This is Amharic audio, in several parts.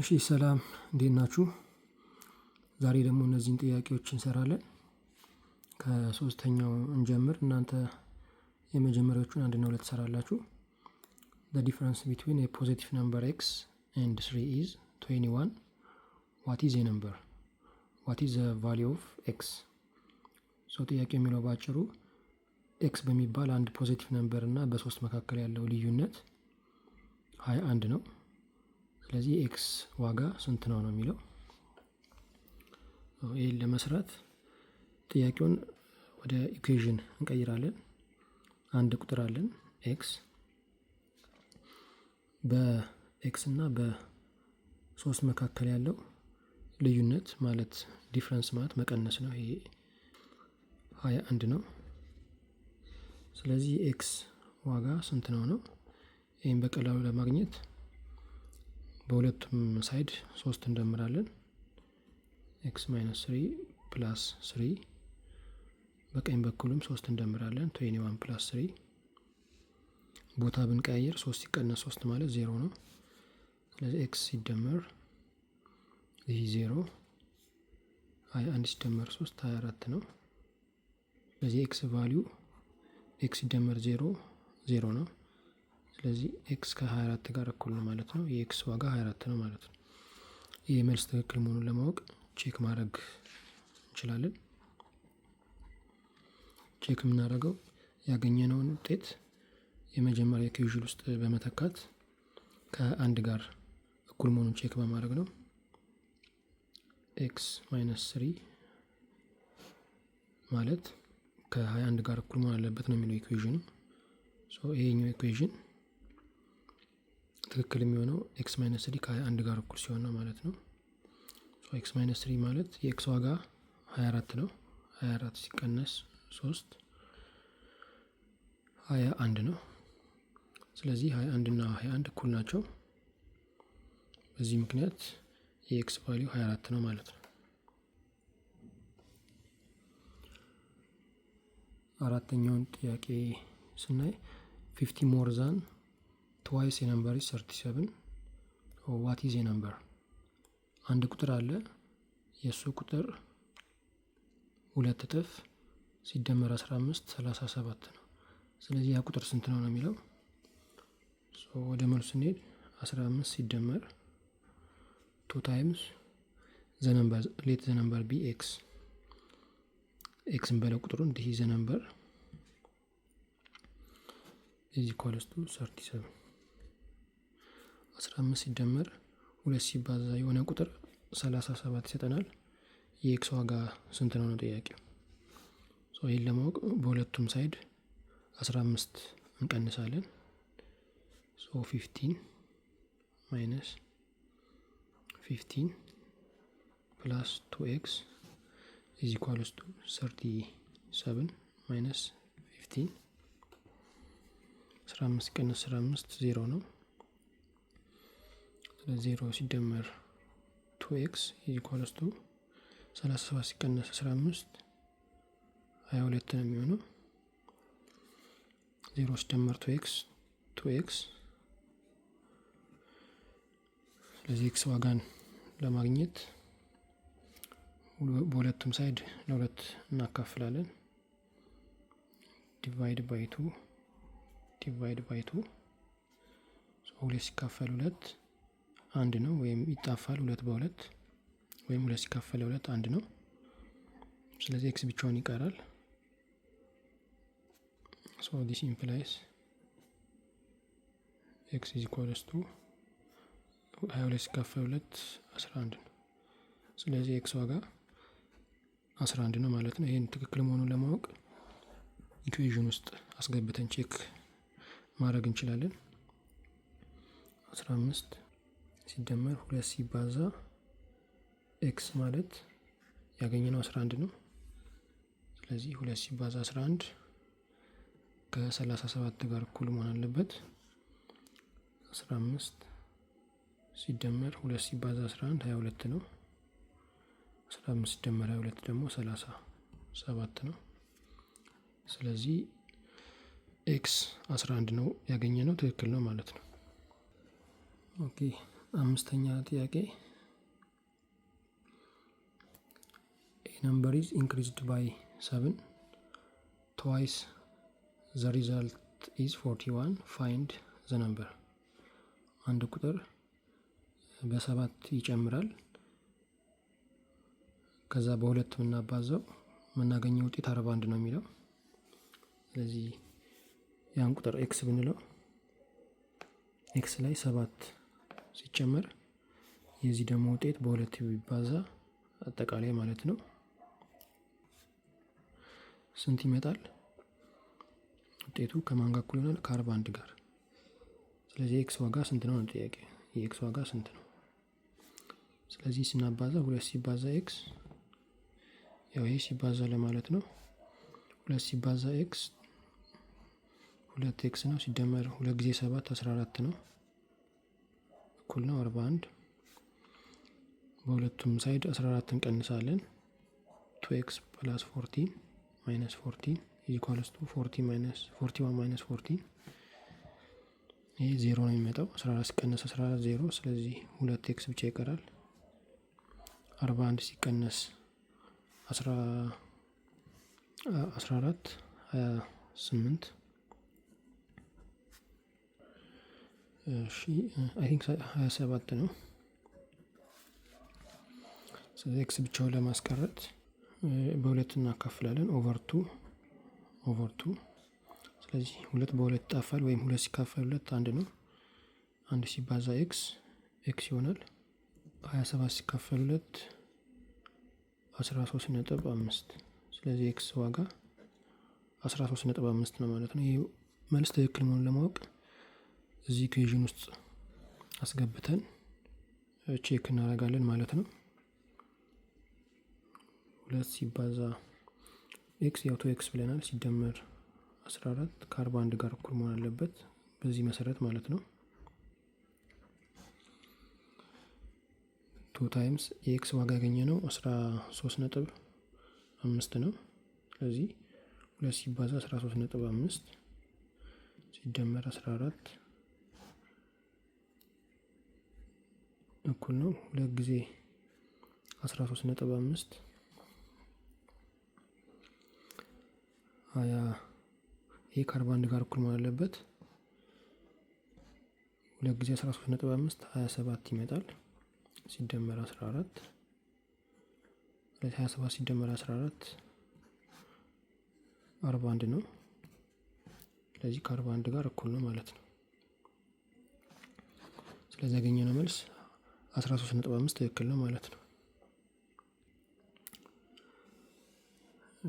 እሺ ሰላም እንዴት ናችሁ? ዛሬ ደግሞ እነዚህን ጥያቄዎች እንሰራለን። ከሶስተኛው እንጀምር። እናንተ የመጀመሪያዎቹን 1 እና 2 ትሰራላችሁ። The difference between a positive number x and 3 is 21. What is a number? What is the value of x? ጥያቄው የሚለው ባጭሩ ኤክስ በሚባል አንድ ፖዚቲቭ ነምበር እና በ3 መካከል ያለው ልዩነት 21 ነው። ስለዚህ ኤክስ ዋጋ ስንት ነው የሚለው። ይህን ለመስራት ጥያቄውን ወደ ኢኩዌሽን እንቀይራለን። አንድ ቁጥር አለን ኤክስ፣ በኤክስ እና በ3 መካከል ያለው ልዩነት ማለት ዲፍረንስ ማለት መቀነስ ነው። ይሄ 21 ነው። ስለዚህ ኤክስ ዋጋ ስንት ነው? ይህን በቀላሉ ለማግኘት በሁለቱም ሳይድ 3 እንደምራለን። ኤክስ ማይነስ 3 ፕላስ 3፣ በቀኝ በኩልም 3 እንደምራለን። 21 ፕላስ 3 ቦታ ብንቀያየር 3 ሲቀነስ 3 ማለት 0 ነው። ስለዚህ ኤክስ ሲደመር ይህ 0፣ 21 ሲደመር 3 24 ነው። ስለዚህ ኤክስ ቫሊዩ ኤክስ ሲደመር 0 0 ነው። ስለዚህ ኤክስ ከ24 ጋር እኩል ነው ማለት ነው። የኤክስ ዋጋ 24 ነው ማለት ነው። ይህ መልስ ትክክል መሆኑን ለማወቅ ቼክ ማድረግ እንችላለን። ቼክ የምናደርገው ያገኘነውን ውጤት የመጀመሪያ ኢኩዌሽን ውስጥ በመተካት ከአንድ ጋር እኩል መሆኑን ቼክ በማድረግ ነው። ኤክስ ማይነስ 3 ማለት ከ21 ጋር እኩል መሆን አለበት ነው የሚለው ኢኩዌሽኑ። ይሄኛው ኢኩዌሽን ትክክል የሚሆነው ኤክስ ማይነስ 3 ከ21 ጋር እኩል ሲሆን ነው ማለት ነው። ኤክስ ማይነስ 3 ማለት የኤክስ ዋጋ 24 ነው። 24 ሲቀነስ 3 21 ነው። ስለዚህ 21 እና 21 እኩል ናቸው። በዚህ ምክንያት የኤክስ ቫሊዩ 24 ነው ማለት ነው። አራተኛውን ጥያቄ ስናይ 50 more than twice a number is 37. what is a number? አንድ ቁጥር አለ፣ የእሱ ቁጥር 2 እጥፍ ሲደመር 15 37 ነው። ስለዚህ ያ ቁጥር ስንት ነው የሚለው። ወደ መልሱ ስንሄድ 15 ሲደመር 2 times the number, let the number be x. ኤክስን በለው ቁጥሩን እንዲህ ዘ ነምበር is equals to 37። 15 ሲደመር 2 ሲባዛ የሆነ ቁጥር 37 ይሰጠናል። የኤክስ ዋጋ ስንት ነው ጥያቄው። ይህን ለማወቅ በሁለቱም ሳይድ 15 እንቀንሳለን። 15 minus 15 plus 2x is equals to 37 minus 15። 15 ሲቀነስ 15 0 ነው። 0 ሲደመር 2x is equals to 37 ሲቀነስ 15 22 ነው የሚሆነው። 0 ሲደመር 2x። ስለዚህ ኤክስ ዋጋን ለማግኘት በሁለቱም ሳይድ ለሁለት እናካፍላለን። ዲቫይድ ባይ 2 2 ሲካፈል 2 1 ነው፣ ወይም ይጣፋል 2 በ2 ወይም 2 ሲካፈል 2 1 ነው። ስለዚህ ኤክስ ብቻውን ይቀራል። this implies x is equals to 22 ሲካፈል 2 11 ነው። ስለዚህ ኤክስ ዋጋ 11 ነው ማለት ነው። ይሄን ትክክል መሆኑን ለማወቅ ኢኩዌሽን ውስጥ አስገብተን ቼክ ማድረግ እንችላለን። 15 ሲደመር 2 ሲባዛ ኤክስ ማለት ያገኘነው 11 ነው። ስለዚህ 2 ሲባዛ 11 ከ37 ጋር እኩል መሆን አለበት። 15 ሲደመር 2 ሲባዛ 11 22 ነው። 15 ሲደመር 22 ደግሞ 37 ነው። ስለዚህ ኤክስ 11 ነው ያገኘነው፣ ትክክል ነው ማለት ነው። ኦኬ አምስተኛ ጥያቄ a number is increased by 7 twice the result is 41 find the number አንድ ቁጥር በሰባት ይጨምራል ከዛ በሁለት ምናባዛው የምናገኘው ውጤት 41 ነው የሚለው ስለዚህ ያን ቁጥር x ብንለው x ላይ 7 ሲጨመር የዚህ ደግሞ ውጤት በሁለት ቢባዛ አጠቃላይ ማለት ነው ስንት ይመጣል ውጤቱ ከማን ጋር እኩል ይሆናል ከ41 ጋር ስለዚህ x ዋጋ ስንት ነው ጥያቄ የx ዋጋ ስንት ነው ስለዚህ ስናባዛ 2 ሲባዛ x ያው ይሄ ሲባዛ ለማለት ነው 2 ሲባዛ x 2x ነው ሲደመር 2 ጊዜ 7 14 ነው እኩል ነው 41 በሁለቱም ሳይድ 14 እንቀንሳለን 2x plus 14 minus 14 is equals to 40 minus 41 minus 14 ይሄ 0 ነው የሚመጣው 14 ሲቀነስ 14 0 ስለዚህ 2x ብቻ ይቀራል 41 ሲቀነስ 14 28 I think 27 ነው ስለዚህ x ብቻውን ለማስቀረት በሁለት እናካፍላለን ኦቨር 2 ስለዚህ 2 በሁለት ይጣፋል ወይም 2 ሲካፈል 2 1 ነው 1 ሲባዛ x ይሆናል 27 ሲካፈል 2 13.5 ስለዚህ x ዋጋ 13.5 ነው ማለት ነው ይሄ መልስ ትክክል መሆኑን ለማወቅ እዚህ ኢኩዌሽን ውስጥ አስገብተን ቼክ እናደርጋለን ማለት ነው 2 ሲባዛ x ያው 2x ብለናል ሲደመር 14 ከ41 ጋር እኩል መሆን አለበት በዚህ መሰረት ማለት ነው 2 ታይምስ የx ዋጋ ያገኘነው 13.5 ነው ስለዚህ 2 ሲባዛ 13.5 ሲደመር 14 እኩል ነው 2 ጊዜ 13.5 ይሄ ከ41 ጋር እኩል መሆን አለበት 2 ጊዜ 13.5 27 ይመጣል ሲደመር 14 27 ሲደመር 14 41 ነው ስለዚህ ከ41 ጋር እኩል ነው ማለት ነው ስለዚህ ያገኘነው መልስ 13.5 ትክክል ነው ማለት ነው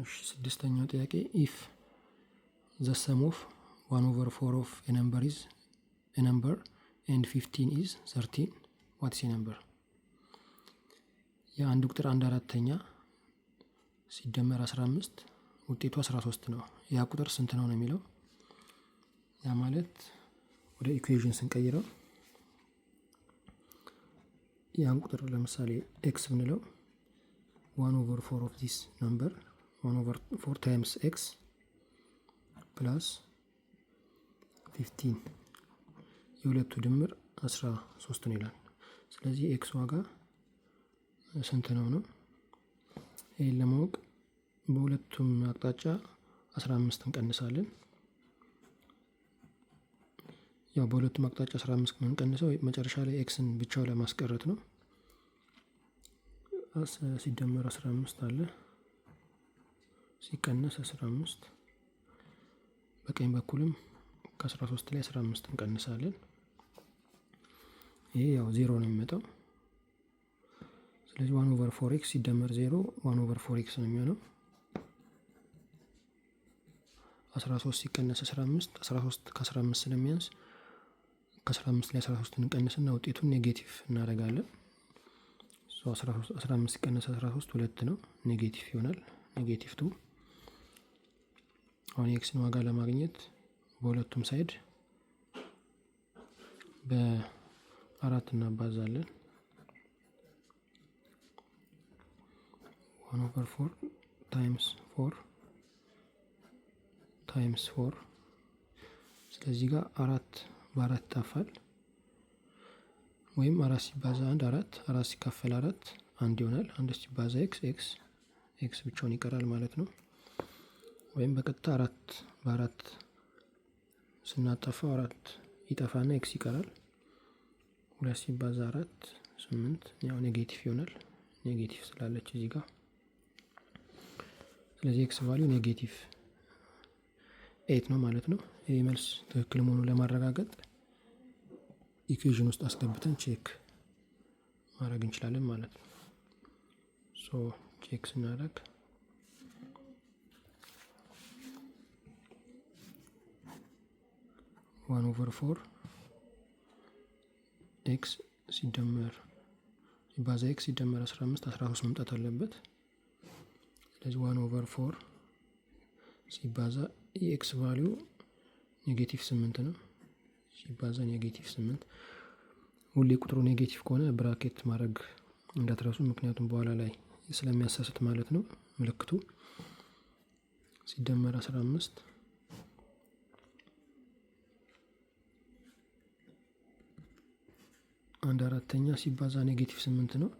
እሺ ስድስተኛው ጥያቄ if the sum of 1/4 of a number is a number and 15 is 13 what is a number የአንድ ቁጥር 1/4ኛ ሲደመር 15 ውጤቱ 13 ነው ያ ቁጥር ስንት ነው የሚለው ያ ማለት ወደ ኢኩዌሽን ስንቀይረው ያን ቁጥር ለምሳሌ x ብንለው 1/4 of this number 1/4 times x plus 15 የሁለቱ ድምር 13 ነው ይላል ስለዚህ x ዋጋ ስንት ነው ይሄን ለማወቅ በሁለቱም አቅጣጫ 15 እንቀንሳለን ያው በሁለቱም አቅጣጫ 15 እንቀንሰው መጨረሻ ላይ xን ብቻው ለማስቀረት ነው ሲደመር 15 አለ ሲቀነስ 15 በቀኝ በኩልም ከ13 ላይ 15 እንቀንሳለን ይሄ ያው 0 ነው የሚመጣው ስለዚህ 1/4x ሲደመር 0 1/4x ነው የሚሆነው 13 ሲቀነስ 15 13 ከ15 ስለሚያንስ ከ15 ላይ 13 እንቀንስና ውጤቱን ኔጌቲቭ እናደርጋለን 15 ሲቀነስ 13 2 ነው ኔጌቲቭ ይሆናል ኔጌቲቭ 2 አሁን የኤክስን ዋጋ ለማግኘት በሁለቱም ሳይድ በ4 እናባዛለን 1/4 times 4 times 4 ስለዚህ ጋር 4 በ4 ይጣፋል ወይም 4 ሲባዛ 1 4 4 ሲካፈል 4 1 ይሆናል። 1 ሲባዛ ኤክስ ብቻውን ይቀራል ማለት ነው። ወይም በቀጥታ 4 በ4 ስናጠፋው 4 ይጠፋና ኤክስ ይቀራል። 2 ሲባዛ 4 8 ያው ኔጌቲቭ ይሆናል። ኔጌቲቭ ስላለች እዚህ ጋር ስለዚህ ኤክስ ቫልዩ ኔጌቲቭ 8 ነው ማለት ነው። ይህ መልስ ትክክል መሆኑን ለማረጋገጥ ኢኩዌዥን ውስጥ አስገብተን ቼክ ማድረግ እንችላለን ማለት ነው። ቼክ ስናደርግ 1/4 ኤክስ ሲደመር ሲባዛ ኤክስ ሲደመር 15 13 መምጣት አለበት። ስለዚህ 1/4 ሲባዛ የኤክስ ቫልዩ ኔጌቲቭ 8 ነው። ሲባዛ ኔጌቲቭ 8 ሁሌ ቁጥሩ ኔጌቲቭ ከሆነ ብራኬት ማድረግ እንዳትረሱ፣ ምክንያቱም በኋላ ላይ ስለሚያሳስት ማለት ነው ምልክቱ። ሲደመር 15 1/4 ሲባዛ ኔጌቲቭ 8 ነው።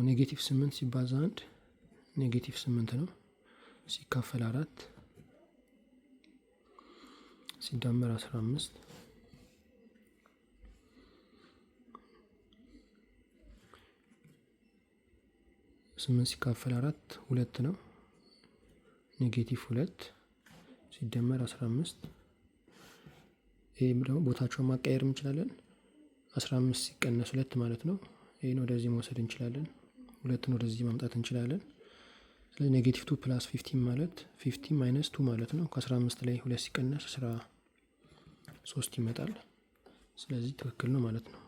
ኔጌቲቭ 8 ሲባዛ 1 ኔጌቲቭ 8 ነው። ሲካፈል 4 ሲደመር 15 8 ሲካፈል 4 2 ነው። ኔጌቲቭ 2 ሲደመር 15 ይሄም ደግሞ ቦታቸውን ማቀየር እንችላለን። 15 ሲቀነስ 2 ማለት ነው። ይሄን ወደዚህ መውሰድ እንችላለን። 2ን ወደዚህ ማምጣት እንችላለን። ስለዚህ ኔጌቲቭ 2 ፕላስ 15 ማለት 15 ማይነስ 2 ማለት ነው። ከ15 ላይ 2 ሲቀነስ 13 ይመጣል። ስለዚህ ትክክል ነው ማለት ነው።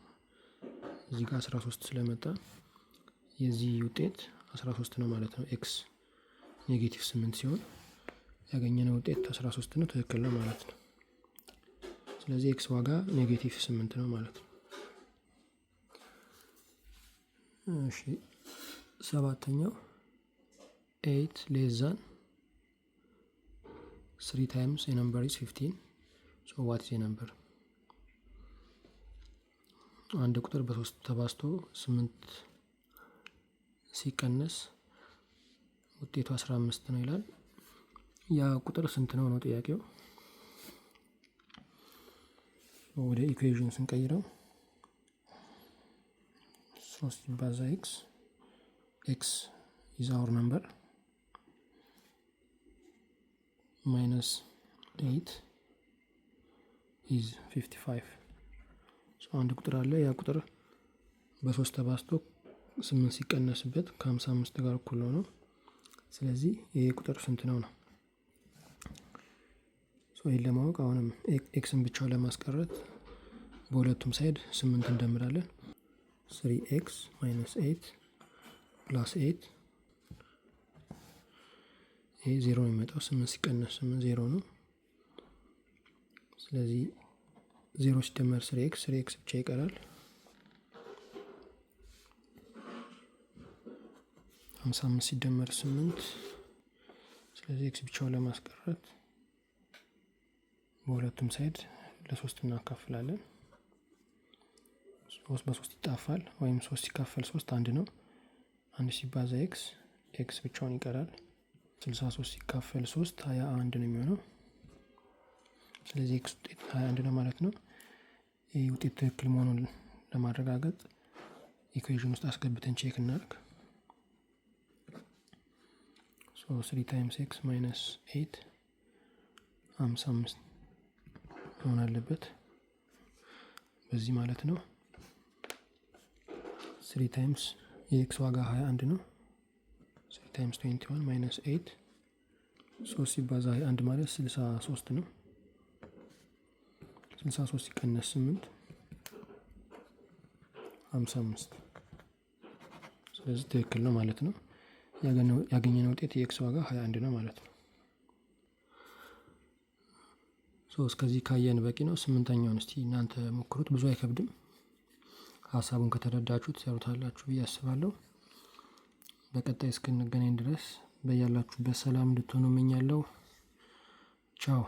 እዚህ ጋር 13 ስለመጣ የዚህ ውጤት 13 ነው ማለት ነው። ኤክስ ኔጌቲቭ 8 ሲሆን ያገኘነው ውጤት 13 ነው። ትክክል ነው ማለት ነው። ስለዚህ ኤክስ ዋጋ ኔጌቲቭ 8 ነው ማለት ነው። እሺ 7ኛው 8 less than 3 times a number is 15. So what is a number? አንድ ቁጥር በ3 ተባዝቶ 8 ሲቀነስ ውጤቱ 15 ነው ይላል። ያ ቁጥር ስንት ነው ነው ጥያቄው። ወደ ኢኩዌዥን ስንቀይረው 3 ሲባዛ ኤክስ is our number minus 8 is 55. አንድ ቁጥር አለ። ያ ቁጥር በ3 ተባዝቶ 8 ሲቀነስበት ከ55 ጋር እኩል ነው። ስለዚህ ይሄ ቁጥር ስንት ነው ነው። ይሄን ለማወቅ አሁንም ኤክስን ብቻው ለማስቀረት በሁለቱም ሳይድ 8 እንደምራለን። 3x minus 8 plus 8 ይሄ 0 ነው የሚመጣው። 8 ሲቀነስ 8 0 ነው። ስለዚህ 0 ሲደመር 3x ብቻ ይቀራል። 55 ሲደመር 8 ስለዚህ x ብቻውን ለማስቀረት በሁለቱም ሳይድ ለ3 እናካፍላለን። 3 በ3 ይጣፋል፣ ወይም 3 ሲካፈል 3 1 ነው። 1 ሲባዛ ኤክስ ብቻውን ይቀራል። 63 ሲካፈል 3 21 ነው የሚሆነው። ስለዚህ ኤክስ ውጤት 21 ነው ማለት ነው። ይህ ውጤት ትክክል መሆኑን ለማረጋገጥ ኢኩዌዥን ውስጥ አስገብተን ቼክ እናድርግ። 3 times x minus 8 55 መሆን አለበት በዚህ ማለት ነው። 3 times የኤክስ ዋጋ 21 ነው። 3 times 21 minus 8 3 ሲባዛ 21 ማለት 63 ነው። 63 ሲቀነስ 8 55። ስለዚህ ትክክል ነው ማለት ነው። ያገኘነው ውጤት የኤክስ ዋጋ 21 ነው ማለት ነው። እስከዚህ ካየን በቂ ነው። 8ኛውን እስቲ እናንተ ሞክሩት፣ ብዙ አይከብድም። ሀሳቡን ከተረዳችሁት ትሰሩታላችሁ ብዬ አስባለሁ። በቀጣይ እስክንገናኝ ድረስ በያላችሁበት ሰላም እንድትሆኑ እመኛለሁ። ቻው።